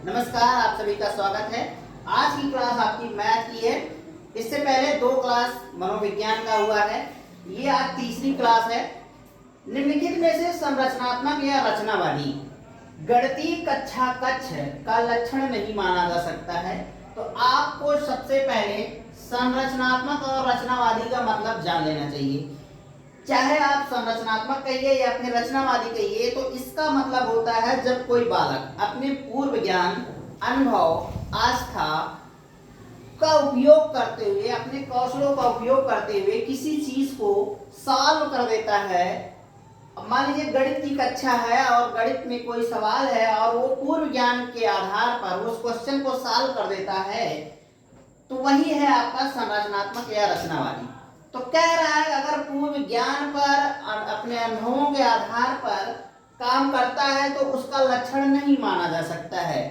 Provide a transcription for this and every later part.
नमस्कार, आप सभी का स्वागत है। आज की क्लास आपकी मैथ की है। इससे पहले 2 क्लास मनोविज्ञान का हुआ है। ये आज तीसरी क्लास है। निम्नलिखित में से संरचनात्मक या रचनावादी गणितीय कक्षा कक्ष का लक्षण नहीं माना जा सकता है। तो आपको सबसे पहले संरचनात्मक और रचनावादी का मतलब जान लेना चाहिए। चाहे आप संरचनात्मक कहिए या फिर रचनावादी कहिए, तो इसका मतलब होता है जब कोई बालक अपने पूर्व ज्ञान, अनुभव, आस्था का उपयोग करते हुए, अपने कौशलों का उपयोग करते हुए किसी चीज को सॉल्व कर देता है। मान लीजिए गणित की कक्षा है और गणित में कोई सवाल है और वो पूर्व ज्ञान के आधार पर उस क्वेश्चन को सॉल्व कर देता है, तो वही है आपका संरचनात्मक या रचनावादी। तो कह रहा है अगर पूर्व ज्ञान पर, अपने अनुभवों के आधार पर काम करता है तो उसका लक्षण नहीं माना जा सकता है।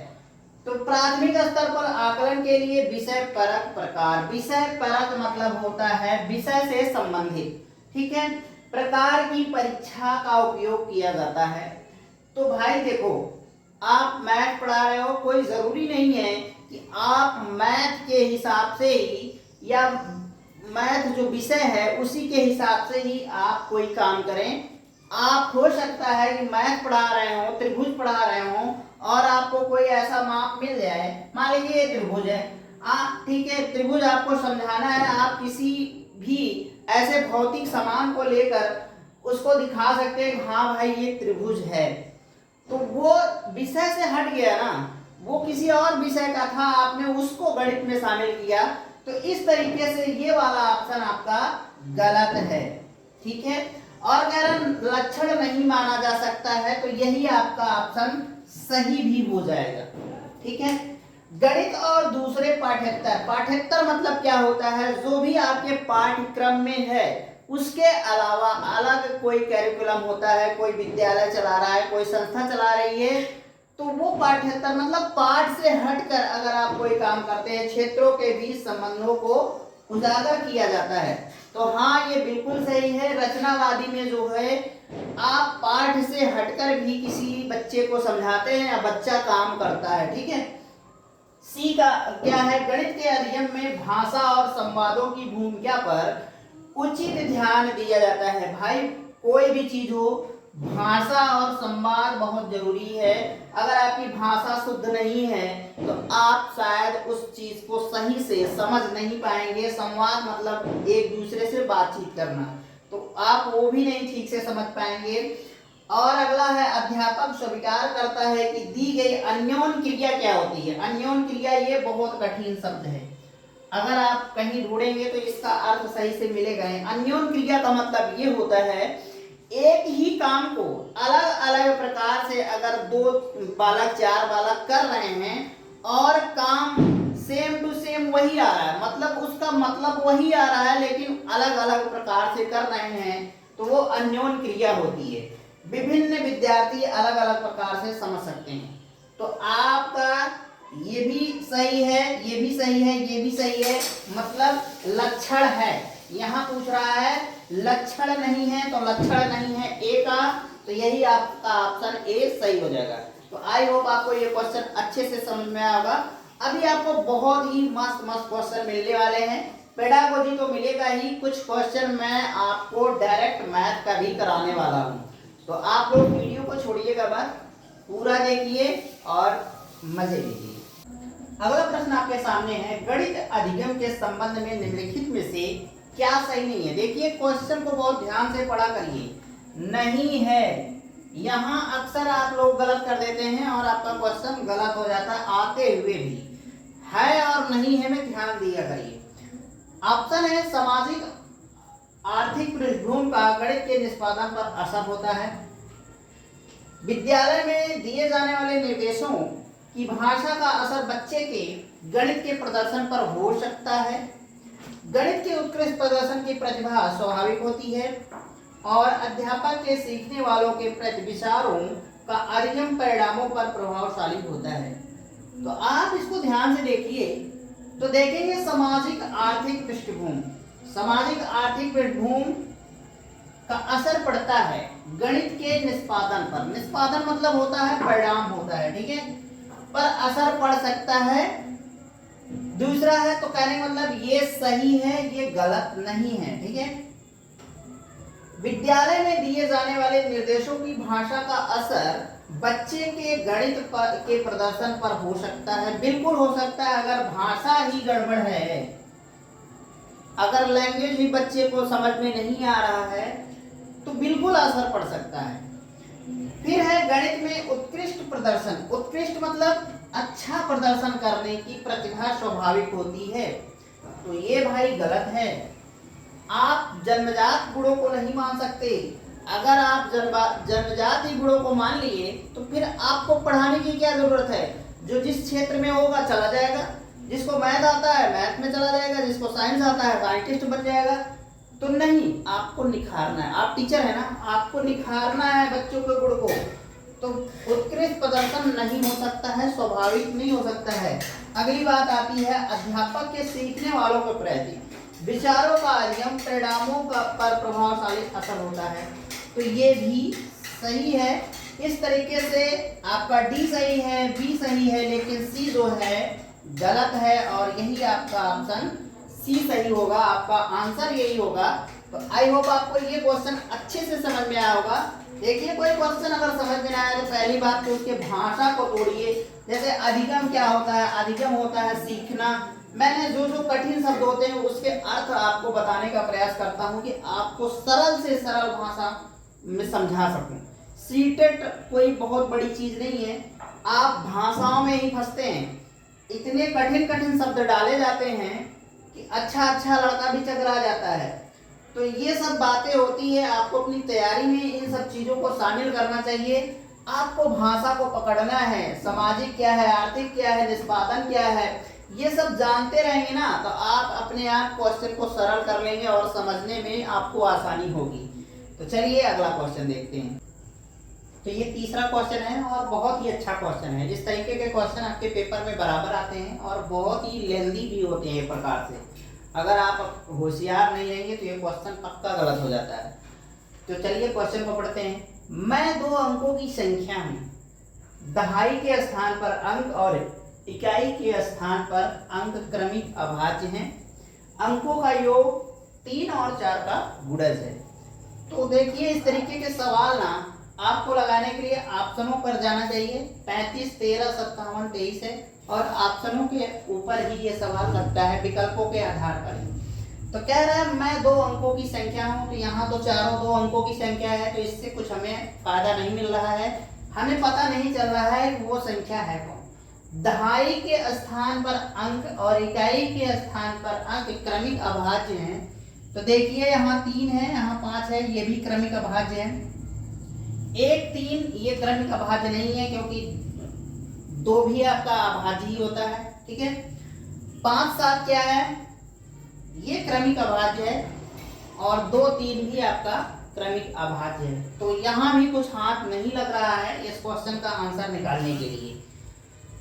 तो प्राथमिक स्तर पर आकलन के लिए विषय परक प्रकार, विषय परक मतलब होता है विषय से संबंधित, ठीक है, प्रकार की परीक्षा का उपयोग किया जाता है। तो भाई देखो, आप मैथ पढ़ा रहे हो, कोई जरूरी नहीं है कि आप मैथ के हिसाब से ही या मैथ जो विषय है उसी के हिसाब से ही आप कोई काम करें। आप हो सकता है कि मैथ पढ़ा रहे हो, त्रिभुज पढ़ा रहे हो और आपको कोई ऐसा माप मिल जाए, मान लीजिए ये त्रिभुज है, आप ठीक है, त्रिभुज आपको समझाना है, आप किसी भी ऐसे भौतिक सामान को लेकर उसको दिखा सकते हैं, हाँ भाई ये त्रिभुज है, तो वो विषय से हट गया ना, वो किसी और विषय का था, आपने उसको गणित में शामिल किया। तो इस तरीके से ये वाला ऑप्शन आपका गलत है, ठीक है। और अगर लक्षण नहीं माना जा सकता है तो यही आपका ऑप्शन सही भी हो जाएगा, ठीक है। गणित और दूसरे पाठ्येतर, पाठ्येतर मतलब क्या होता है, जो भी आपके पाठ्यक्रम में है उसके अलावा अलग कोई कैरिकुलम होता है, कोई विद्यालय चला रहा है, कोई संस्था चला रही है, तो वो पाठ्येतर मतलब पाठ से हटकर अगर आप कोई काम करते हैं, क्षेत्रों के बीच संबंधों को उजागर किया जाता है। तो हाँ, ये बिल्कुल सही है। रचनावादी में जो है आप पाठ से हटकर भी किसी बच्चे को समझाते हैं या बच्चा काम करता है, ठीक है। सी का क्या है, गणित के अध्ययन में भाषा और संवादों की भूमिका पर उचित ध्यान दिया जाता है। भाई कोई भी चीज हो, भाषा और संवाद बहुत जरूरी है। अगर आपकी भाषा शुद्ध नहीं है तो आप शायद उस चीज को सही से समझ नहीं पाएंगे। संवाद मतलब एक दूसरे से बातचीत करना, तो आप वो भी नहीं ठीक से समझ पाएंगे। और अगला है, अध्यापक स्वीकार करता है कि दी गई अन्योन क्रिया क्या होती है। अन्योन क्रिया ये बहुत कठिन शब्द है, अगर आप कहीं ढूंढेंगे तो इसका अर्थ सही से मिलेगा। अन्योन क्रिया का मतलब ये होता है एक ही काम को अलग अलग प्रकार से अगर 2 बालक 4 बालक कर रहे हैं और काम सेम टू सेम वही आ रहा है, मतलब उसका मतलब वही आ रहा है लेकिन अलग अलग प्रकार से कर रहे हैं, तो वो अन्योन क्रिया होती है। विभिन्न विद्यार्थी अलग अलग प्रकार से समझ सकते हैं। तो आपका ये भी सही है, ये भी सही है, ये भी सही है, मतलब लक्षण है। यहाँ पूछ रहा है लक्षण नहीं है, तो लक्षण नहीं है ए का, तो यही आपका ऑप्शन ए सही हो जाएगा। तो आई होप आपको ये क्वेश्चन अच्छे से समझ में आया होगा। अभी आपको बहुत ही मस्त मस्त क्वेश्चन मिलने वाले हैं। पेडागोजी तो मिलेगा ही, कुछ क्वेश्चन मैं आपको डायरेक्ट मैथ का भी कराने वाला हूँ। तो आप लोग वीडियो को छोड़िएगा मत, पूरा देखिए और मजे लीजिए। अगला प्रश्न आपके सामने है, गणित अधिगम के संबंध में निम्नलिखित में से क्या सही नहीं है। देखिए क्वेश्चन को बहुत ध्यान से पढ़ा करिए। नहीं है, यहाँ अक्सर आप लोग गलत कर देते हैं और आपका क्वेश्चन गलत हो जाता है आते हुए भी। है और नहीं है में ध्यान दिया करिए। ऑप्शन है, सामाजिक आर्थिक पृष्ठभूमि का गणित के निष्पादन पर असर होता है। विद्यालय में दिए जाने वाले निर्देशों की भाषा का असर बच्चे के गणित के प्रदर्शन पर हो सकता है। गणित के उत्कृष्ट प्रदर्शन की प्रतिभा स्वाभाविक होती है और अध्यापक के सीखने वालों के प्रति विचारों का अधिगम परिणामों पर प्रभावशाली होता है। तो आप इसको ध्यान से देखिए तो देखेंगे सामाजिक आर्थिक पृष्ठभूमि, सामाजिक आर्थिक पृष्ठभूमि का असर पड़ता है गणित के निष्पादन पर। निष्पादन मतलब होता है परिणाम होता है, ठीक है। पर असर पड़ सकता है। दूसरा है तो कहने का मतलब ये सही है, ये गलत नहीं है। ठीक है, विद्यालय में दिए जाने वाले निर्देशों की भाषा का असर बच्चे के गणित के प्रदर्शन पर हो सकता है। बिल्कुल हो सकता है। अगर भाषा ही गड़बड़ है, अगर लैंग्वेज ही बच्चे को समझ में नहीं आ रहा है, तो बिल्कुल असर पड़ सकता है। फिर है गणित में उत्कृष्ट प्रदर्शन। उत्कृष्ट मतलब अच्छा प्रदर्शन करने की प्रतिभा स्वाभाविक होती है। तो ये भाई गलत है। आप जन्मजात गुणों को नहीं मान सकते। अगर आप जन्मजात ही गुणों को मान लिए तो फिर आपको पढ़ाने की क्या जरूरत है। जो जिस क्षेत्र में होगा चला जाएगा। जिसको मैथ आता है मैथ में चला जाएगा, जिसको साइंस आता है साइंटिस्ट बन जाएगा। तो नहीं, आपको निखारना है। आप टीचर है ना, आपको निखारना है बच्चों के गुण को। तो उत्कृष्ट प्रदर्शन नहीं हो सकता है, स्वाभाविक नहीं हो सकता है। अगली बात आती है अध्यापक के सीखने वालों के प्रति विचारों का अध्ययन परिणामों का पर प्रभावशाली असर होता है। तो ये भी सही है। इस तरीके से आपका डी सही है, बी सही है, लेकिन सी जो है गलत है। और यही आपका ऑप्शन सी सही होगा। आपका आंसर यही होगा। तो आई होप आपको ये क्वेश्चन अच्छे से समझ में आया होगा। देखिए, कोई क्वेश्चन अगर समझ में ना आए तो पहली बात तो उसके भाषा को तोड़िए। जैसे अधिगम क्या होता है? अधिगम होता है सीखना। मैंने जो जो कठिन शब्द होते हैं उसके अर्थ आपको बताने का प्रयास करता हूं कि आपको सरल से सरल भाषा में समझा सकूं। सीटेट कोई बहुत बड़ी चीज नहीं है। आप भाषाओं में ही फंसते हैं। इतने कठिन कठिन शब्द डाले जाते हैं कि अच्छा अच्छा लड़का भी चकरा जाता है। तो ये सब बातें होती है। आपको अपनी तैयारी में इन सब चीजों को शामिल करना चाहिए। आपको भाषा को पकड़ना है। सामाजिक क्या है, आर्थिक क्या है, निष्पादन क्या है, ये सब जानते रहेंगे ना, तो आप अपने आप क्वेश्चन को सरल कर लेंगे और समझने में आपको आसानी होगी। तो चलिए अगला क्वेश्चन देखते हैं। तो ये तीसरा क्वेश्चन है और बहुत ही अच्छा क्वेश्चन है। इस तरीके के क्वेश्चन आपके पेपर में बराबर आते हैं और बहुत ही लेंदी भी होते हैं। एक प्रकार से अगर आप होशियार नहीं रहेंगे तो ये क्वेश्चन पक्का गलत हो जाता है। तो चलिए क्वेश्चन को पढ़ते हैं। मैं दो अंकों की संख्या हूँ। दहाई के स्थान पर अंक और इकाई के स्थान पर अंक क्रमिक अभाज्य हैं। अंकों का योग 3 और 4 का गुणज है। तो देखिए, इस तरीके के सवाल ना आपको लगाने के लिए ऑप्शनों पर जाना चाहिए। 35, 13, 57, 23 है और ऑप्शनों के ऊपर ही ये सवाल लगता है, विकल्पों के आधार पर ही। तो कह रहा है मैं दो अंकों की संख्या हूं। तो यहाँ तो चारों दो अंकों की संख्या है, तो इससे कुछ हमें फायदा नहीं मिल रहा है। हमें पता नहीं चल रहा है कि वो संख्या है कौन। दहाई के स्थान पर अंक और इकाई के स्थान पर अंक क्रमिक अभाज्य हैं। तो देखिए, यहाँ 3 है, यहाँ 5 है, ये भी क्रमिक अभाज्य है। 1, 3 ये क्रमिक अभाज्य नहीं है, क्योंकि 2 भी आपका अभाज्य ही होता है। ठीक है, 5, 7 क्या है? ये क्रमिक अभाज्य है और 2, 3 भी आपका क्रमिक अभाज्य है। तो यहाँ भी कुछ हाथ नहीं लग रहा है इस क्वेश्चन का आंसर निकालने के लिए।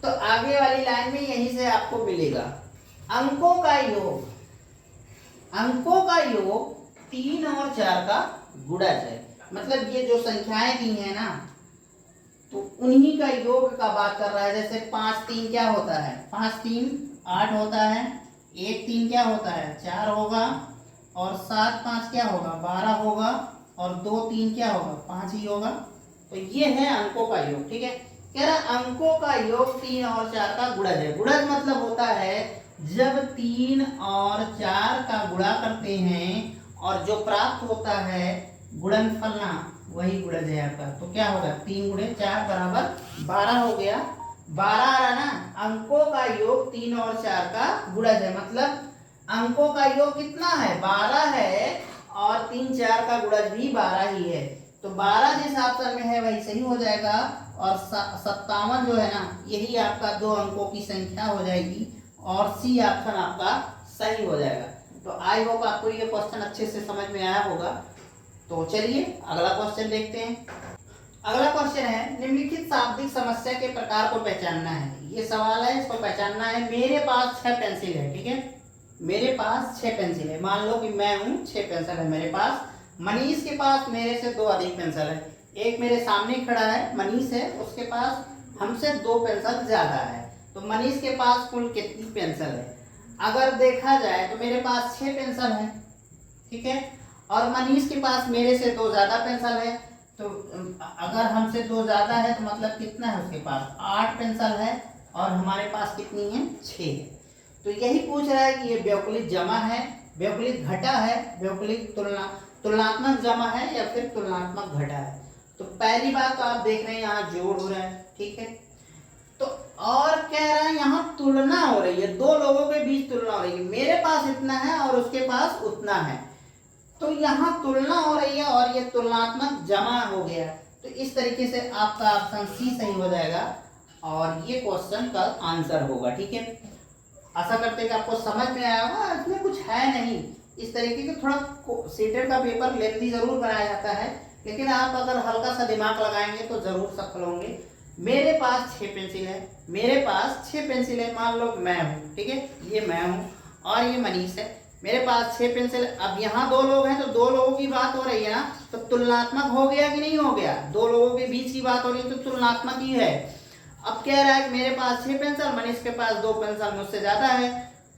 तो आगे वाली लाइन में यहीं से आपको मिलेगा अंकों का योग। अंकों का योग 3 और 4 का गुणज है। मतलब ये जो संख्याएं दी हैं ना, तो उन्हीं का योग का बात कर रहा है। जैसे 5, 3 क्या होता है? 5, 3 8 होता है। 1, 3 क्या होता है? 4 होगा। और 7, 5 क्या होगा? 12 होगा। और 2, 3 क्या होगा? 5 ही होगा। तो ये है अंकों का योग। ठीक है, कह रहा अंकों का योग 3 और 4 का गुणज है। गुणज मतलब होता है जब 3 और 4 का गुणा करते हैं और जो प्राप्त होता है गुणनफल ना, वही गुणज है आपका। तो क्या होगा? 3 गुणे 4 बराबर 12 हो गया। 12 आ रहा ना। अंकों का योग 3 और 4 का गुणज है। मतलब अंकों का योग कितना है? 12 है और 3, 4 का गुणज भी 12 ही है। तो 12 जिस ऑप्शन में है वही सही हो जाएगा। और 57 जो है ना, यही आपका 2 अंकों की संख्या हो जाएगी और सी ऑप्शन आपका सही हो जाएगा। तो आई होप आपको ये क्वेश्चन अच्छे से समझ में आया होगा। तो चलिए अगला क्वेश्चन देखते हैं। अगला क्वेश्चन है निम्नलिखित शाब्दिक समस्या के प्रकार को पहचानना है। ये सवाल है, इसको पहचानना है। मेरे पास 6 पेंसिल है। ठीक है, मेरे पास 6 पेंसिल है। मान लो कि मैं हूँ, 6 पेंसिल है मेरे पास। मनीष के पास मेरे से 2 अधिक पेंसिल है। एक मेरे सामने खड़ा है, मनीष है, उसके पास हमसे 2 पेंसिल ज़्यादा है। तो मनीष के पास कुल कितनी पेंसिल है? अगर देखा जाए तो मेरे पास 6 पेंसिल है, ठीक है, और मनीष के पास मेरे से 2 ज़्यादा पेंसिल है। तो अगर हमसे 2 ज़्यादा है तो मतलब कितना है उसके पास? 8 पेंसिल है, और हमारे पास कितनी है? 6 है। तो यही पूछ रहा है कि ये व्यवकलित जमा है, व्यवकलित घटा है, व्यवकलित तुलनात्मक जमा है या फिर तुलनात्मक घटा है। तो पहली बात तो आप देख रहे हैं यहाँ जोड़ हो रहा है, ठीक है। तो और कह रहा है यहाँ तुलना हो रही है, 2 लोगों के बीच तुलना हो रही है, मेरे पास इतना है और उसके पास उतना है। तो यहाँ तुलना हो रही है और ये तुलनात्मक जमा हो गया। तो इस तरीके से आपका ऑप्शन सी सही हो जाएगा और ये क्वेश्चन का आंसर होगा, ठीक है। आशा करते हैं कि आपको समझ में आया होगा। इसमें कुछ है नहीं, इस तरीके के थोड़ा सीटेट का पेपर लेंथी जरूर बनाया जाता है, लेकिन आप अगर हल्का सा दिमाग लगाएंगे तो जरूर सफल होंगे। मेरे पास 6 पेंसिल है, मेरे पास 6 पेंसिल है, मान लो मैं हूँ, ठीक है, ये मैं हूँ और ये मनीष है, मेरे पास 6 पेंसिल। अब यहाँ 2 लोग हैं तो 2 लोगों की बात हो रही है ना, तो तुलनात्मक हो गया कि नहीं हो गया? 2 लोगों के बीच की बात हो रही है तो तुलनात्मक ही है। अब कह रहा है कि मेरे पास 6 पेंसिल, मनीष के पास 2 पेंसिल मुझसे ज्यादा है।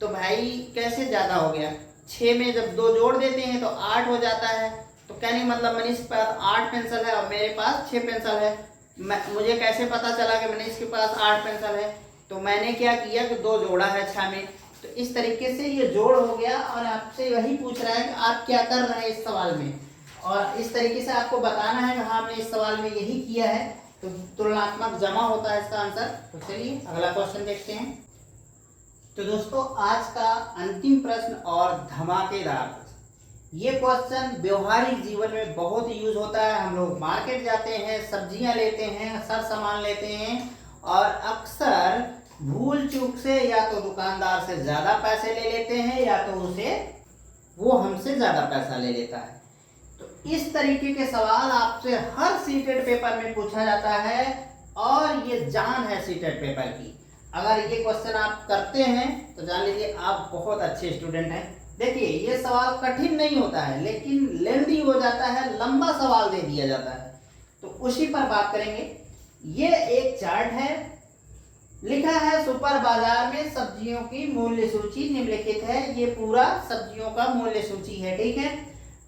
तो भाई कैसे ज्यादा हो गया? 6 में जब 2 जोड़ देते हैं तो 8 हो जाता है। तो कहने मतलब मनीष के पास 8 पेंसिल है और मेरे पास 6 पेंसिल है। मुझे कैसे पता चला कि मनीष के पास 8 पेंसिल है? तो मैंने क्या किया कि 2 जोड़ा है 6 में। तो इस तरीके से ये जोड़ हो गया और आपसे वही पूछ रहा है कि आप क्या कर रहे हैं इस सवाल में, और इस तरीके से आपको बताना है कि हाँ हमने इस सवाल में यही किया है। तो तुलनात्मक जमा होता है इसका आंसर। तो चलिए अगला क्वेश्चन देखते हैं। तो दोस्तों आज का अंतिम प्रश्न और धमाकेदार, ये क्वेश्चन व्यवहारिक जीवन में बहुत यूज होता है। हम लोग मार्केट जाते हैं, सब्जियां लेते हैं, सर सामान लेते हैं और अक्सर भूल चूक से या तो दुकानदार से ज्यादा पैसे ले लेते हैं या तो वो हमसे ज्यादा पैसा ले लेता है। तो इस तरीके के सवाल आपसे हर सीटेट पेपर में पूछा जाता है और ये जान है सीटेट पेपर की। अगर ये क्वेश्चन आप करते हैं तो जान लीजिए आप बहुत अच्छे स्टूडेंट हैं। देखिए ये सवाल कठिन नहीं होता है लेकिन लेंथी हो जाता है, लंबा सवाल दे दिया जाता है। तो उसी पर बात करेंगे। ये एक चार्ट है, लिखा है सुपर बाजार में सब्जियों की मूल्य सूची निम्नलिखित है। ये पूरा सब्जियों का मूल्य सूची है, ठीक है।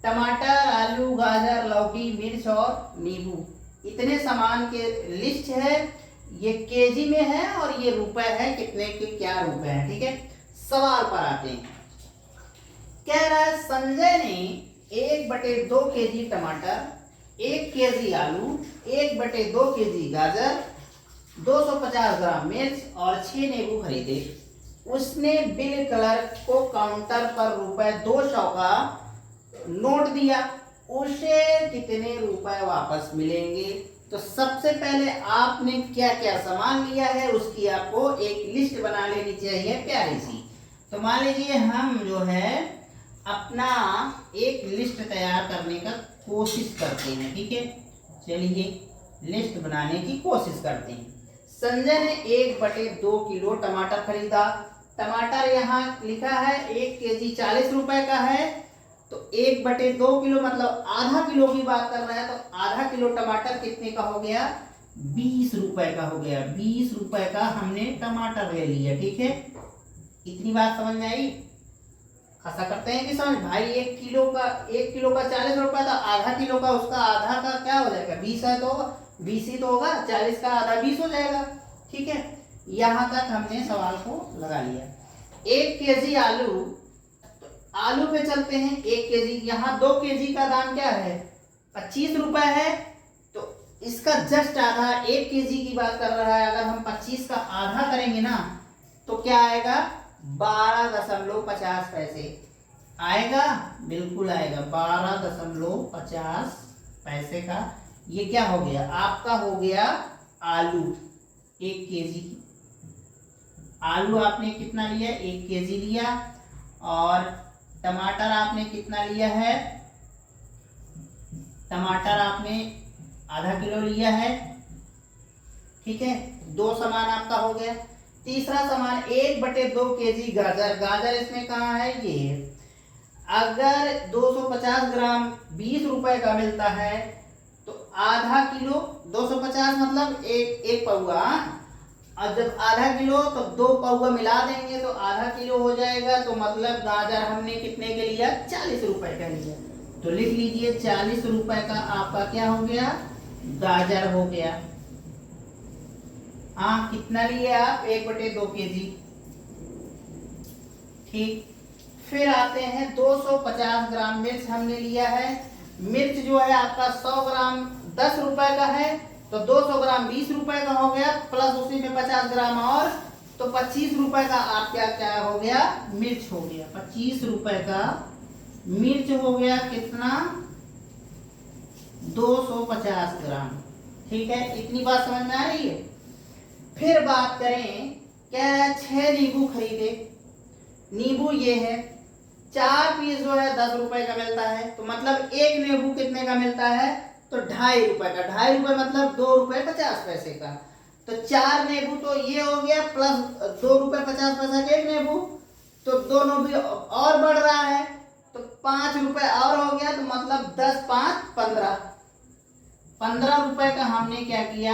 टमाटर, आलू, गाजर, लौकी, मिर्च और नींबू, इतने सामान के लिस्ट है। ये केजी में है और ये रुपए है, कितने के क्या रुपए हैं, ठीक है। सवाल पर आते हैं। कह रहा है संजय ने 1/2 केजी टमाटर, 1 केजी आलू, 1/2 केजी गाजर, 250 ग्राम मिर्च और 6 नींबू खरीदे। उसने बिल क्लर्क को काउंटर पर ₹200 का नोट दिया। उसे कितने रुपए वापस मिलेंगे? तो सबसे पहले आपने क्या क्या सामान लिया है उसकी आपको एक लिस्ट बना लेनी चाहिए प्यारी सी। तो मान लीजिए हम जो है अपना एक लिस्ट तैयार करने का कोशिश करते हैं, ठीक है। चलिए लिस्ट बनाने की कोशिश करते हैं। संजय ने 1/2 किलो टमाटर खरीदा। टमाटर यहाँ लिखा है 1 केजी 40 रुपए का है। तो 1/2 किलो मतलब आधा किलो की बात कर रहा है। तो आधा किलो टमाटर कितने का हो गया? 20 रुपए का हो गया। 20 रुपए का हमने टमाटर ले लिया, ठीक है। इतनी बात समझ में आई? आशा करते हैं कि समझ भाई। 1 किलो का 40 रुपए था, आधा किलो का उसका आधा का क्या हो जाएगा? 20 है तो 20 ही तो होगा, 40 का आधा 20 हो जाएगा, ठीक है। यहां तक हमने सवाल को लगा लिया। 1 केजी आलू, तो आलू पे चलते हैं। 1 केजी, यहाँ 2 केजी का दाम क्या है? 25 रुपए है। तो इसका जस्ट आधा 1 केजी की बात कर रहा है। अगर हम 25 का आधा करेंगे ना तो क्या आएगा? 12.50 पैसे आएगा। बिल्कुल आएगा 12.50 पैसे का। ये क्या हो गया? आपका हो गया आलू 1 केजी। आलू आपने कितना लिया? 1 केजी लिया। और टमाटर आपने कितना लिया है? टमाटर आपने आधा किलो लिया है, ठीक है। 2 सामान आपका हो गया। तीसरा सामान 1/2 केजी गाजर। गाजर इसमें कहाँ है? ये अगर 250 ग्राम 20 रुपए का मिलता है तो आधा किलो 250 मतलब एक पौआ। और जब आधा किलो तो 2 पौआ मिला देंगे तो आधा किलो हो जाएगा। तो मतलब गाजर हमने कितने के लिया? 40 रुपए का लिया। तो लिख लीजिए 40 रुपए का आपका क्या हो गया? गाजर हो गया। हाँ, कितना लिए आप? 1/2 केजी। ठीक। फिर आते हैं 250 ग्राम मिर्च हमने लिया है। मिर्च जो है आपका 100 ग्राम 10 रुपए का है, तो 200 ग्राम 20 रुपए का हो गया, प्लस उसी में 50 ग्राम और, तो 25 रुपए का आपका क्या हो गया? मिर्च हो गया। 25 रुपए का मिर्च हो गया। कितना? 250 ग्राम। ठीक है, इतनी बात समझ में आ रही है। फिर बात करें, क्या 6 नींबू खरीदे। नींबू ये है, 4 पीस जो है 10 रुपए का मिलता है, तो मतलब एक नींबू कितने का मिलता है? तो 2.5 रुपए का। 2.5 रुपए मतलब 2 रुपए 50 पैसे का। तो 4 नींबू तो ये हो गया, प्लस 2 रुपए 50 पैसा के एक नींबू, तो दोनों भी और बढ़ रहा है, तो 5 रुपए और हो गया। तो मतलब 10 5 15। 15 रुपए का हमने क्या किया?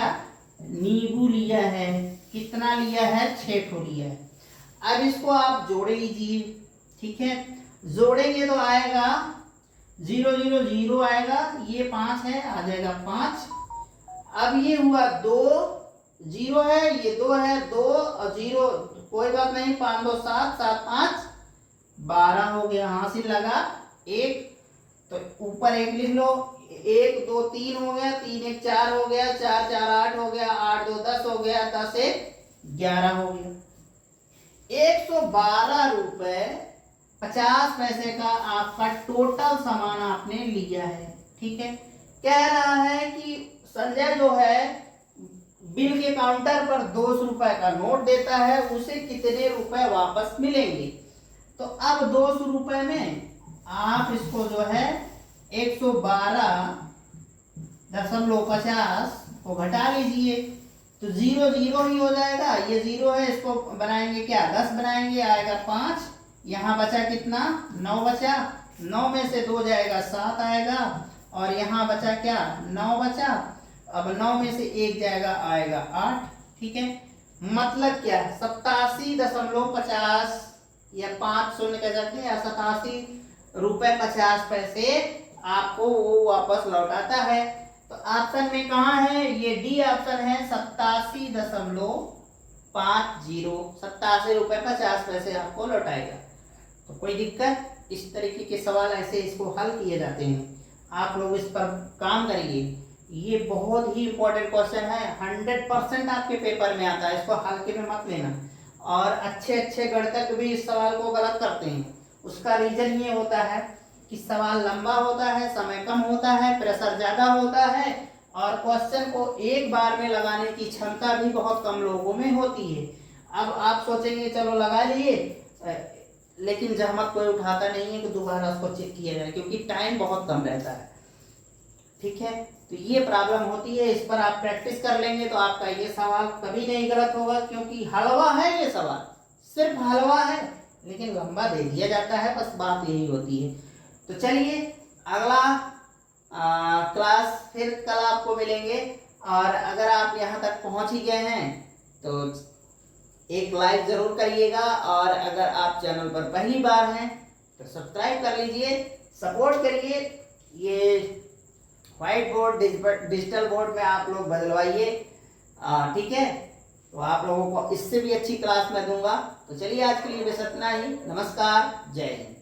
नींबू लिया है। कितना लिया है? 6 ठो लिया है। अब इसको आप जोड़ लीजिए। ठीक है, जोड़ेंगे तो आएगा 0 0 0 आएगा, ये 5 है, आ जाएगा 5। अब ये हुआ 2 0 है, ये 2 है, 2 और 0, कोई बात नहीं, 5 2 7 7 5 12 हो गया। हासिल लगा 1, तो ऊपर 1 लिख लो। 1 2 3 हो गया, 3 1 4 हो गया, 4 4 8 हो गया, 8 2 10 हो गया, 10 1 11 हो गया। 112 रुपए 50 पैसे का आपका टोटल सामान आपने लिया है। ठीक है, कह रहा है कि संजय जो है बिल के काउंटर पर 200 रुपए का नोट देता है, उसे कितने रुपए वापस मिलेंगे। तो अब 200 रुपए में आप इसको जो है 112.50 को घटा लीजिए, तो 0 0 ही हो जाएगा। ये 0 है, इसको बनाएंगे क्या? 10 बनाएंगे, आएगा 5। यहाँ बचा कितना? 9 बचा। 9 में से 2 जाएगा 7 आएगा, और यहाँ बचा क्या? 9 बचा। अब 9 में से 1 जाएगा, आएगा 8। ठीक है, मतलब क्या? 87.50 या 5 शून्य कह सकते हैं, या 87 रुपए 50 पैसे आपको वो वापस लौटाता है। तो ऑप्शन में कहाँ है? ये डी ऑप्शन है, 87.50। 87 रुपए 50 पैसे आपको लौटाएगा। तो कोई दिक्कत? इस तरीके के सवाल ऐसे इसको हल किए जाते हैं। आप लोग इस पर काम करिए, ये बहुत ही इंपॉर्टेंट क्वेश्चन है, 100% आपके पेपर में आता है, इसको हल्के में मत लेना। और अच्छे गणितज्ञ भी इस सवाल को गलत करते हैं। उसका रीजन ये होता है कि सवाल लंबा होता है, समय कम होता है, प्रेशर ज्यादा होता है, और क्वेश्चन को एक बार में लगाने की क्षमता भी बहुत कम लोगों में होती है। अब आप सोचेंगे चलो लगा लिए, लेकिन जहमत कोई उठाता नहीं है कि दोबारा उसको चेक किया जाए, क्योंकि टाइम बहुत कम रहता है। ठीक है, तो ये प्रॉब्लम होती है। इस पर आप प्रैक्टिस कर लेंगे तो आपका ये सवाल कभी नहीं गलत होगा, क्योंकि हलवा है ये सवाल, सिर्फ हलवा है, लेकिन लंबा दे दिया जाता है, बस बात यही होती है। तो चलिए अगला क्लास फिर कल आपको मिलेंगे। और अगर आप यहाँ तक पहुँच ही गए हैं तो एक लाइक जरूर करिएगा, और अगर आप चैनल पर पहली बार हैं तो सब्सक्राइब कर लीजिए, सपोर्ट करिए। ये व्हाइट बोर्ड डिजिटल बोर्ड में आप लोग बदलवाइए। ठीक है, तो आप लोगों को इससे भी अच्छी क्लास मैं दूंगा। तो चलिए आज के लिए बस इतना ही। नमस्कार, जय हिंद।